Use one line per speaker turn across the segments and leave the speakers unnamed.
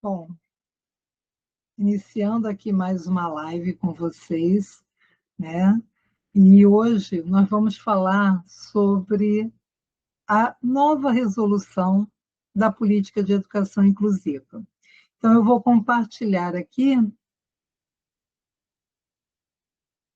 Bom, iniciando aqui mais uma live com vocês, né? E hoje nós vamos falar sobre a nova resolução da política de educação inclusiva. Então, eu vou compartilhar aqui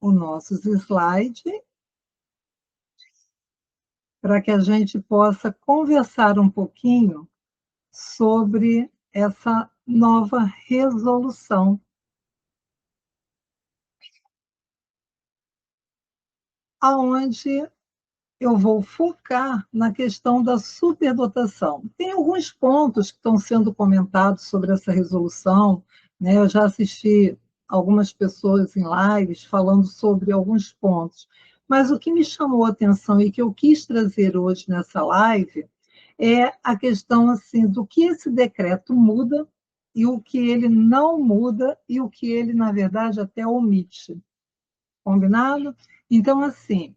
os nossos slides para que a gente possa conversar um pouquinho sobre essa nova resolução, aonde eu vou focar na questão da superdotação. Tem alguns pontos que estão sendo comentados sobre essa resolução, né? Eu já assisti algumas pessoas em lives falando sobre alguns pontos, mas o que me chamou a atenção e que eu quis trazer hoje nessa live é a questão assim do que esse decreto muda e o que ele não muda e o que ele, na verdade, até omite. Combinado? Então, assim,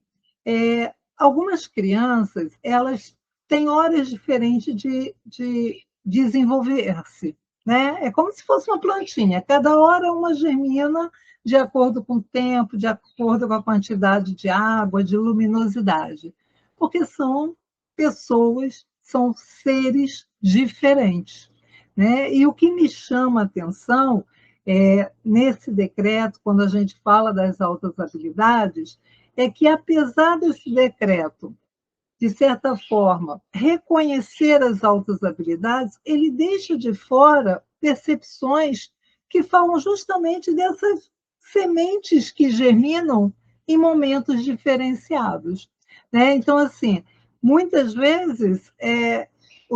algumas crianças, elas têm horas diferentes de desenvolver-se, né? É como se fosse uma plantinha, cada hora uma germina de acordo com o tempo, de acordo com a quantidade de água, de luminosidade, porque são pessoas, são seres diferentes, né? E o que me chama a atenção nesse decreto, quando a gente fala das altas habilidades, é que, apesar desse decreto, de certa forma, reconhecer as altas habilidades, ele deixa de fora percepções que falam justamente dessas sementes que germinam em momentos diferenciados, né? Então, assim, muitas vezes,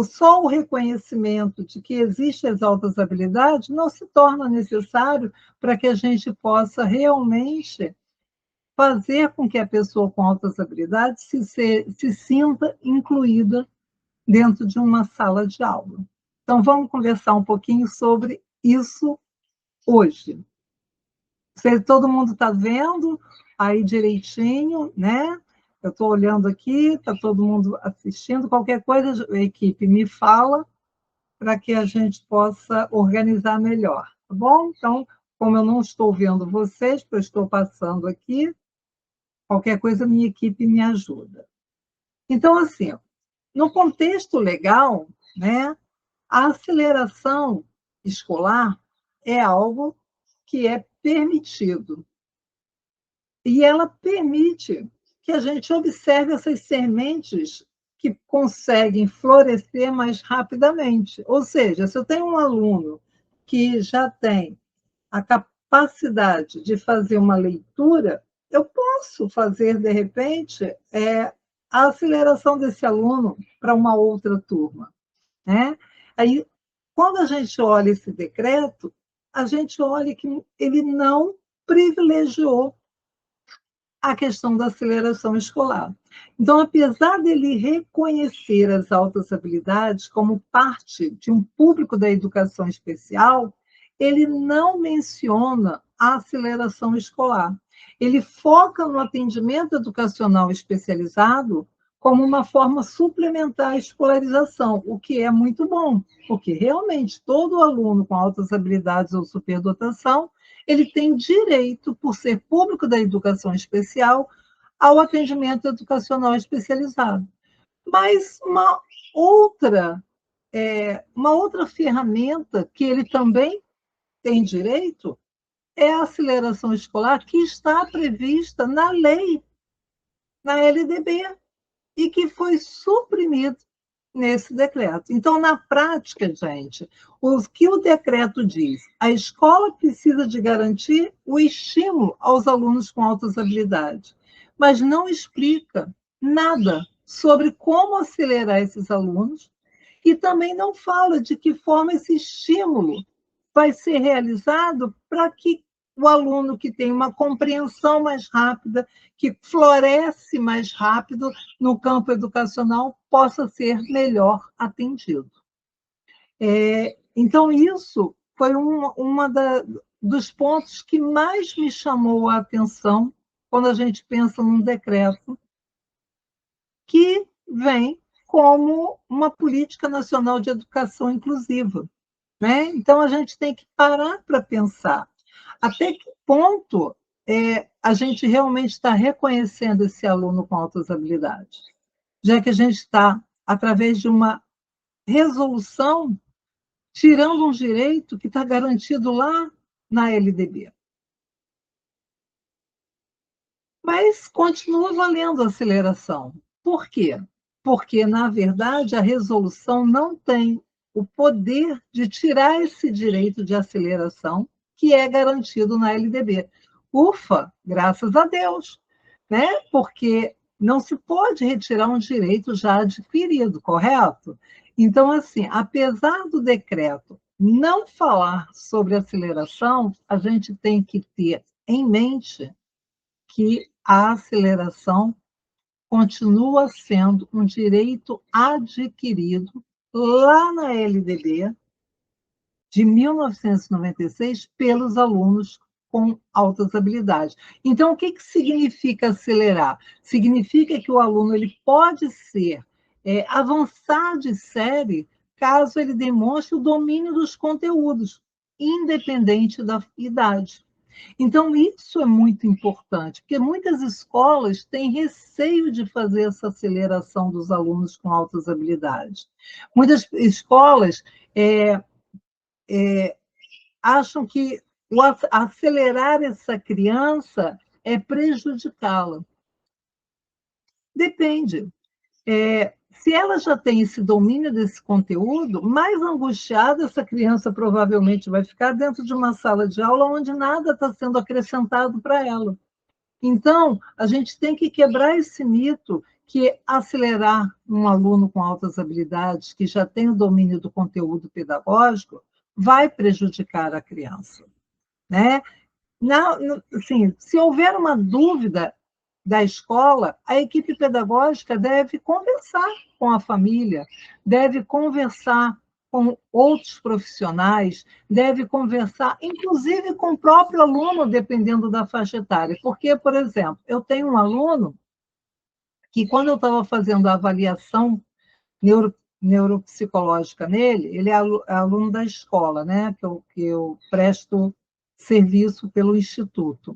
só o reconhecimento de que existem as altas habilidades não se torna necessário para que a gente possa realmente fazer com que a pessoa com altas habilidades se sinta incluída dentro de uma sala de aula. Então, vamos conversar um pouquinho sobre isso hoje. Todo mundo está vendo aí direitinho, né? Eu estou olhando aqui, está todo mundo assistindo. Qualquer coisa, a equipe me fala para que a gente possa organizar melhor, tá bom? Então, como eu não estou vendo vocês, porque eu estou passando aqui, qualquer coisa, minha equipe me ajuda. Então, assim, no contexto legal, né, a aceleração escolar é algo que é permitido. E ela permite que a gente observe essas sementes que conseguem florescer mais rapidamente. Ou seja, se eu tenho um aluno que já tem a capacidade de fazer uma leitura, eu posso fazer, de repente, a aceleração desse aluno para uma outra turma, né? Aí, quando a gente olha esse decreto, a gente olha que ele não privilegiou a questão da aceleração escolar. Então, apesar dele reconhecer as altas habilidades como parte de um público da educação especial, ele não menciona a aceleração escolar. Ele foca no atendimento educacional especializado como uma forma suplementar à escolarização, o que é muito bom, porque realmente todo aluno com altas habilidades ou superdotação ele tem direito, por ser público da educação especial, ao atendimento educacional especializado. Mas uma outra ferramenta que ele também tem direito é a aceleração escolar, que está prevista na lei, na LDB, e que foi suprimido nesse decreto. Então, na prática, gente, o que o decreto diz? A escola precisa de garantir o estímulo aos alunos com altas habilidades, mas não explica nada sobre como acelerar esses alunos e também não fala de que forma esse estímulo vai ser realizado para que o aluno que tem uma compreensão mais rápida, que floresce mais rápido no campo educacional, possa ser melhor atendido. Então, isso foi dos pontos que mais me chamou a atenção quando a gente pensa num decreto que vem como uma política nacional de educação inclusiva. né? Então, a gente tem que parar para pensar até que ponto a gente realmente está reconhecendo esse aluno com altas habilidades, já que a gente está, através de uma resolução, tirando um direito que está garantido lá na LDB. Mas continua valendo a aceleração. Por quê? Porque, na verdade, a resolução não tem o poder de tirar esse direito de aceleração que é garantido na LDB. Ufa, graças a Deus, né? Porque não se pode retirar um direito já adquirido, correto? Então, assim, apesar do decreto não falar sobre aceleração, a gente tem que ter em mente que a aceleração continua sendo um direito adquirido lá na LDB de 1996 pelos alunos com altas habilidades. Então, o que significa acelerar? Significa que o aluno ele pode ser avançar de série caso ele demonstre o domínio dos conteúdos, independente da idade. Então, isso é muito importante, porque muitas escolas têm receio de fazer essa aceleração dos alunos com altas habilidades. Muitas escolas acham que acelerar essa criança é prejudicá-la. Depende. Se ela já tem esse domínio desse conteúdo, mais angustiada essa criança provavelmente vai ficar dentro de uma sala de aula onde nada está sendo acrescentado para ela. Então, a gente tem que quebrar esse mito que acelerar um aluno com altas habilidades, que já tem o domínio do conteúdo pedagógico, vai prejudicar a criança, né? Assim, se houver uma dúvida da escola, a equipe pedagógica deve conversar com a família, deve conversar com outros profissionais, deve conversar, inclusive com o próprio aluno, dependendo da faixa etária. Porque, por exemplo, eu tenho um aluno que, quando eu estava fazendo a avaliação neuropsicológica nele, ele é aluno da escola, né, que eu presto serviço pelo Instituto.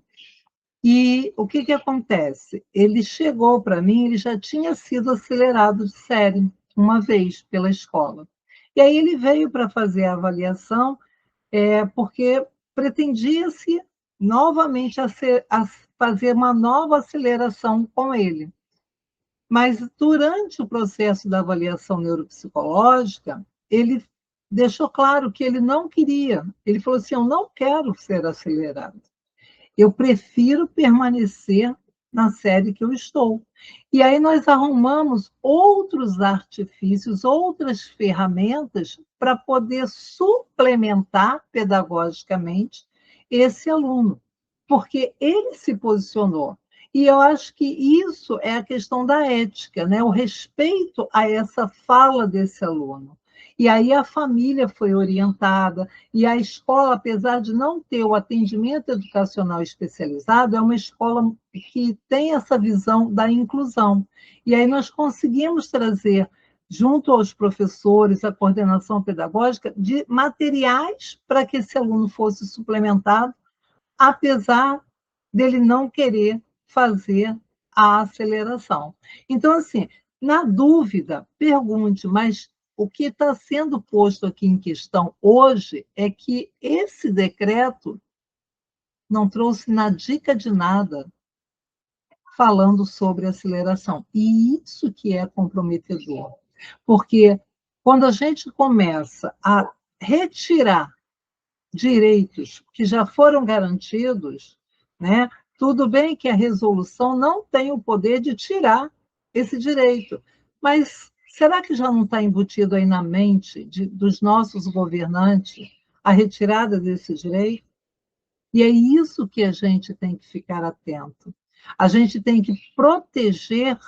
E o que acontece? Ele chegou para mim, ele já tinha sido acelerado de série uma vez pela escola. E aí ele veio para fazer a avaliação, porque pretendia-se novamente a fazer uma nova aceleração com ele. Mas durante o processo da avaliação neuropsicológica, ele deixou claro que ele não queria. Ele falou assim: eu não quero ser acelerado. Eu prefiro permanecer na série que eu estou. E aí nós arrumamos outros artifícios, outras ferramentas para poder suplementar pedagogicamente esse aluno, porque ele se posicionou. E eu acho que isso é a questão da ética, né? O respeito a essa fala desse aluno. E aí a família foi orientada, e a escola, apesar de não ter o atendimento educacional especializado, é uma escola que tem essa visão da inclusão. E aí nós conseguimos trazer, junto aos professores, a coordenação pedagógica, de materiais para que esse aluno fosse suplementado, apesar dele não querer fazer a aceleração. Então, assim, na dúvida, pergunte, mas o que está sendo posto aqui em questão hoje é que esse decreto não trouxe na dica de nada falando sobre aceleração. E isso que é comprometedor. Porque quando a gente começa a retirar direitos que já foram garantidos, né? Tudo bem que a resolução não tem o poder de tirar esse direito, mas será que já não está embutido aí na mente dos nossos governantes a retirada desse direito? E é isso que a gente tem que ficar atento. A gente tem que proteger,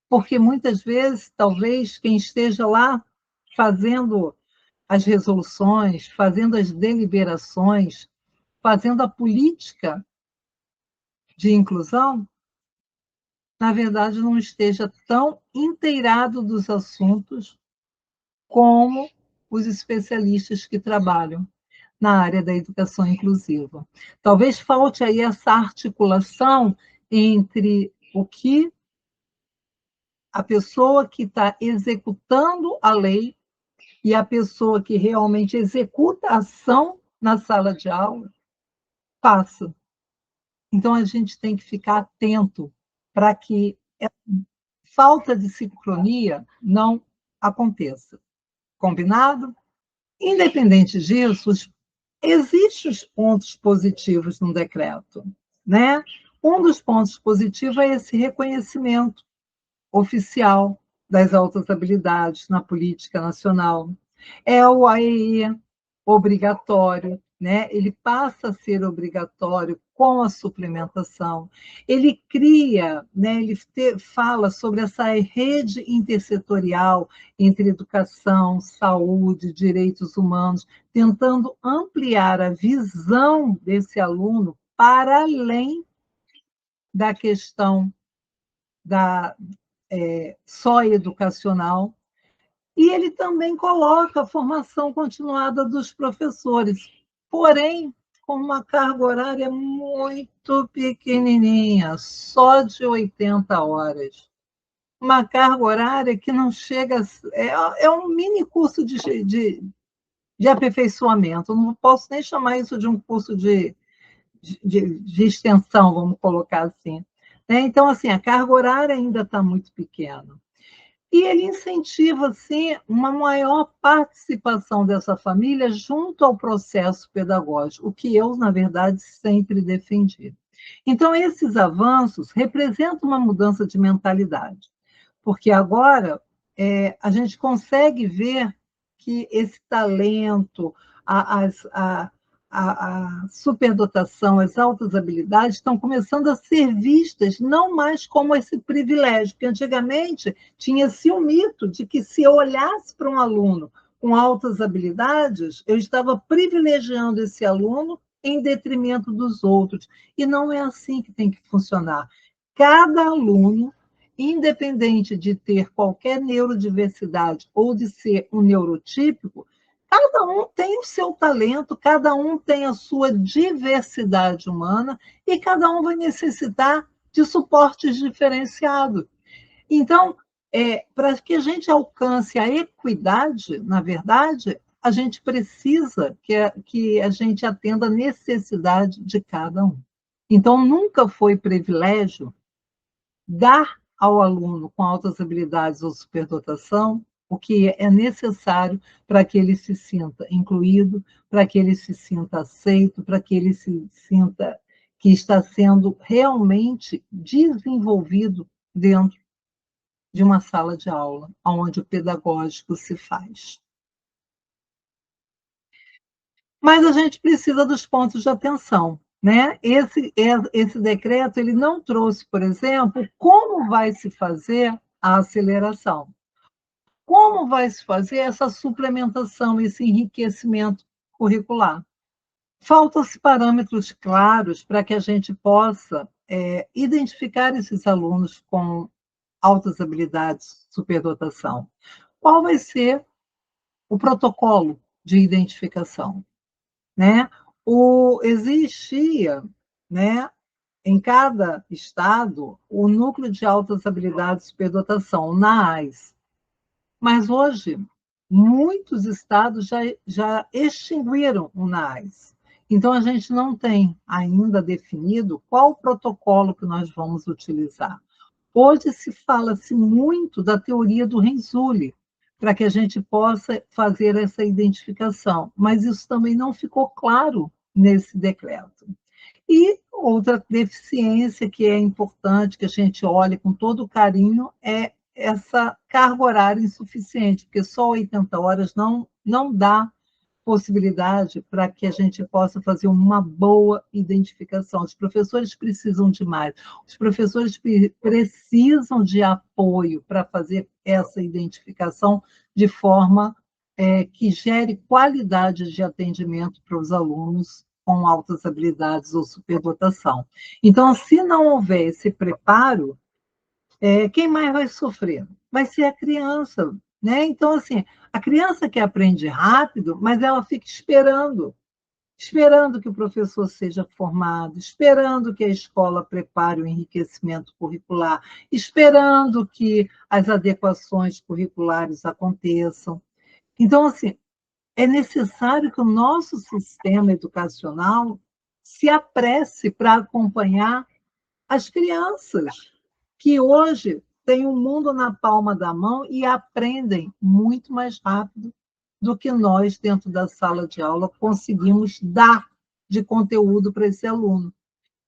porque muitas vezes, talvez, quem esteja lá fazendo as resoluções, fazendo as deliberações, fazendo a política de inclusão, na verdade, não esteja tão inteirado dos assuntos como os especialistas que trabalham na área da educação inclusiva. Talvez falte aí essa articulação entre o que a pessoa que está executando a lei e a pessoa que realmente executa a ação na sala de aula passa. Então, a gente tem que ficar atento para que a falta de sincronia não aconteça. Combinado? Independente disso, existem os pontos positivos no decreto, né? Um dos pontos positivos é esse reconhecimento oficial das altas habilidades na política nacional. É o AEE obrigatório, né? Ele passa a ser obrigatório com a suplementação. Ele cria, né? Fala sobre essa rede intersetorial entre educação, saúde, direitos humanos, tentando ampliar a visão desse aluno para além da questão da só educacional, e ele também coloca a formação continuada dos professores, porém, com uma carga horária muito pequenininha, só de 80 horas. Uma carga horária que não chega... É um mini curso de aperfeiçoamento, não posso nem chamar isso de um curso de extensão, vamos colocar assim. Então, assim, a carga horária ainda está muito pequena. E ele incentiva, assim, uma maior participação dessa família junto ao processo pedagógico, o que eu, na verdade, sempre defendi. Então, esses avanços representam uma mudança de mentalidade, porque agora a gente consegue ver que esse talento, a, a superdotação, as altas habilidades estão começando a ser vistas não mais como esse privilégio, porque antigamente tinha-se um mito de que se eu olhasse para um aluno com altas habilidades, eu estava privilegiando esse aluno em detrimento dos outros. E não é assim que tem que funcionar. Cada aluno, independente de ter qualquer neurodiversidade ou de ser um neurotípico, cada um tem o seu talento, cada um tem a sua diversidade humana e cada um vai necessitar de suportes diferenciados. Então, para que a gente alcance a equidade, na verdade, a gente precisa que a gente atenda a necessidade de cada um. Então, nunca foi privilégio dar ao aluno com altas habilidades ou superdotação o que é necessário para que ele se sinta incluído, para que ele se sinta aceito, para que ele se sinta que está sendo realmente desenvolvido dentro de uma sala de aula, onde o pedagógico se faz. Mas a gente precisa dos pontos de atenção, né? Esse decreto ele não trouxe, por exemplo, como vai se fazer a aceleração. Como vai se fazer essa suplementação, esse enriquecimento curricular? Faltam-se parâmetros claros para que a gente possa identificar esses alunos com altas habilidades, superdotação. Qual vai ser o protocolo de identificação? Né? Existia, né, em cada estado, o Núcleo de Altas Habilidades e Superdotação, o NAAS. Mas hoje, muitos estados já extinguiram o NAAS. Então, a gente não tem ainda definido qual o protocolo que nós vamos utilizar. Hoje se fala-se muito da teoria do Renzulli, para que a gente possa fazer essa identificação, mas isso também não ficou claro nesse decreto. E outra deficiência que é importante que a gente olhe com todo carinho é essa carga horária insuficiente, porque só 80 horas não dá possibilidade para que a gente possa fazer uma boa identificação. Os professores precisam de mais, os professores precisam de apoio para fazer essa identificação de forma que gere qualidade de atendimento para os alunos com altas habilidades ou superdotação. Então, se não houver esse preparo, quem mais vai sofrer? Vai ser a criança, né? Então, assim, a criança que aprende rápido, mas ela fica esperando que o professor seja formado, esperando que a escola prepare o enriquecimento curricular, esperando que as adequações curriculares aconteçam. Então, assim, é necessário que o nosso sistema educacional se apresse para acompanhar as crianças, que hoje têm o mundo na palma da mão e aprendem muito mais rápido do que nós, dentro da sala de aula, conseguimos dar de conteúdo para esse aluno.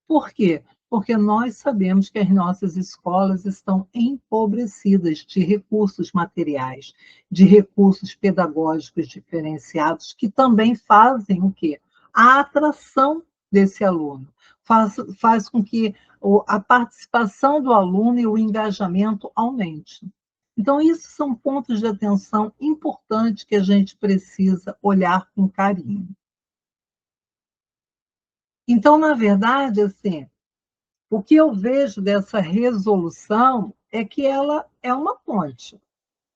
Por quê? Porque nós sabemos que as nossas escolas estão empobrecidas de recursos materiais, de recursos pedagógicos diferenciados, que também fazem o quê? A atração desse aluno. Faz com que a participação do aluno e o engajamento aumente. Então, isso são pontos de atenção importantes que a gente precisa olhar com carinho. Então, na verdade, assim, o que eu vejo dessa resolução é que ela é uma ponte,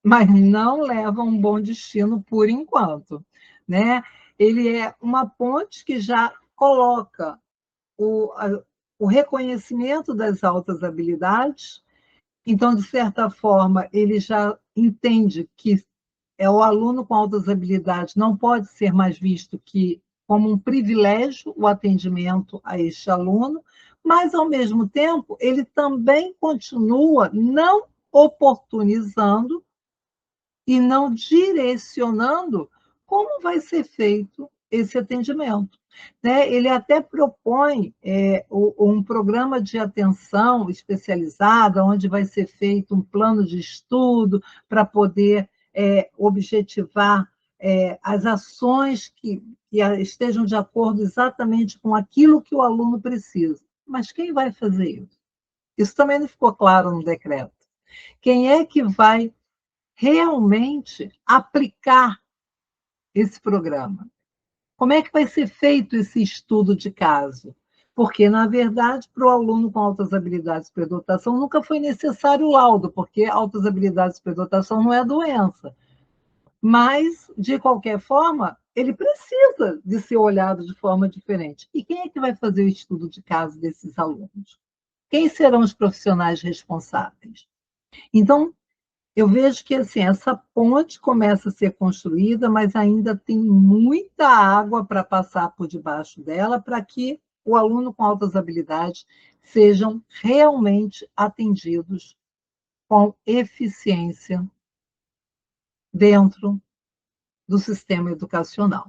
mas não leva a um bom destino por enquanto, né? Ele é uma ponte que já coloca o reconhecimento das altas habilidades, então, de certa forma, ele já entende que o aluno com altas habilidades não pode ser mais visto que como um privilégio o atendimento a este aluno, mas, ao mesmo tempo, ele também continua não oportunizando e não direcionando como vai ser feito esse atendimento, né? Ele até propõe um programa de atenção especializada, onde vai ser feito um plano de estudo para poder objetivar as ações que estejam de acordo exatamente com aquilo que o aluno precisa. Mas quem vai fazer isso? Isso também não ficou claro no decreto. Quem é que vai realmente aplicar esse programa? Como é que vai ser feito esse estudo de caso? Porque, na verdade, para o aluno com altas habilidades de superdotação, nunca foi necessário o laudo, porque altas habilidades de superdotação não é doença. Mas, de qualquer forma, ele precisa de ser olhado de forma diferente. E quem é que vai fazer o estudo de caso desses alunos? Quem serão os profissionais responsáveis? Então, eu vejo que assim, essa ponte começa a ser construída, mas ainda tem muita água para passar por debaixo dela para que o aluno com altas habilidades sejam realmente atendidos com eficiência dentro do sistema educacional,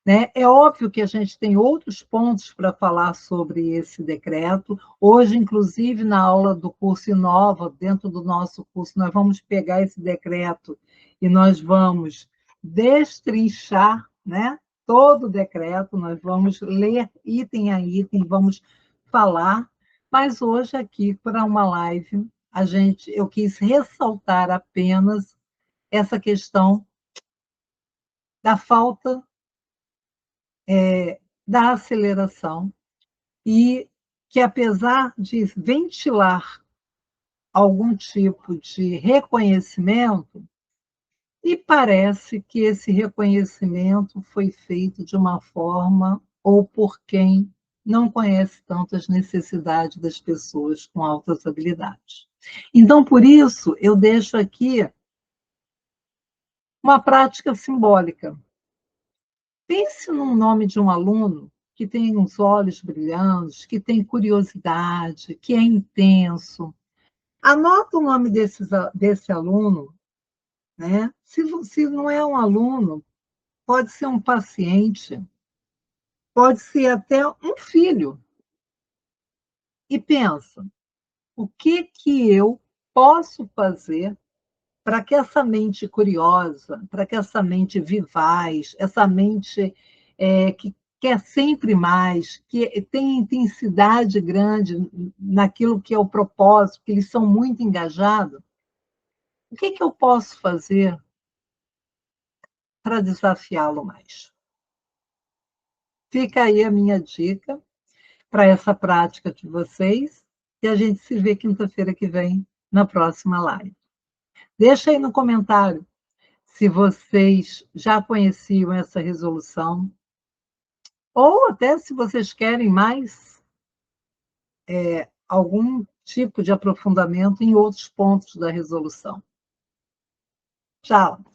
né? É óbvio que a gente tem outros pontos para falar sobre esse decreto. Hoje, inclusive, na aula do curso Inova, dentro do nosso curso, nós vamos pegar esse decreto e nós vamos destrinchar, né, todo o decreto, nós vamos ler item a item, vamos falar, mas hoje aqui, para uma live, eu quis ressaltar apenas essa questão da falta da aceleração e que, apesar de ventilar algum tipo de reconhecimento, e parece que esse reconhecimento foi feito de uma forma ou por quem não conhece tanto as necessidades das pessoas com altas habilidades. Então, por isso, eu deixo aqui uma prática simbólica. Pense no nome de um aluno que tem uns olhos brilhantes, que tem curiosidade, que é intenso. Anota o nome desse aluno, né? Se não é um aluno, pode ser um paciente, pode ser até um filho. E pensa, o que eu posso fazer para que essa mente curiosa, para que essa mente vivaz, essa mente que quer sempre mais, que tem intensidade grande naquilo que é o propósito, que eles são muito engajados, o que eu posso fazer para desafiá-lo mais? Fica aí a minha dica para essa prática de vocês e a gente se vê quinta-feira que vem na próxima live. Deixa aí no comentário se vocês já conheciam essa resolução, ou até se vocês querem mais algum tipo de aprofundamento em outros pontos da resolução. Tchau.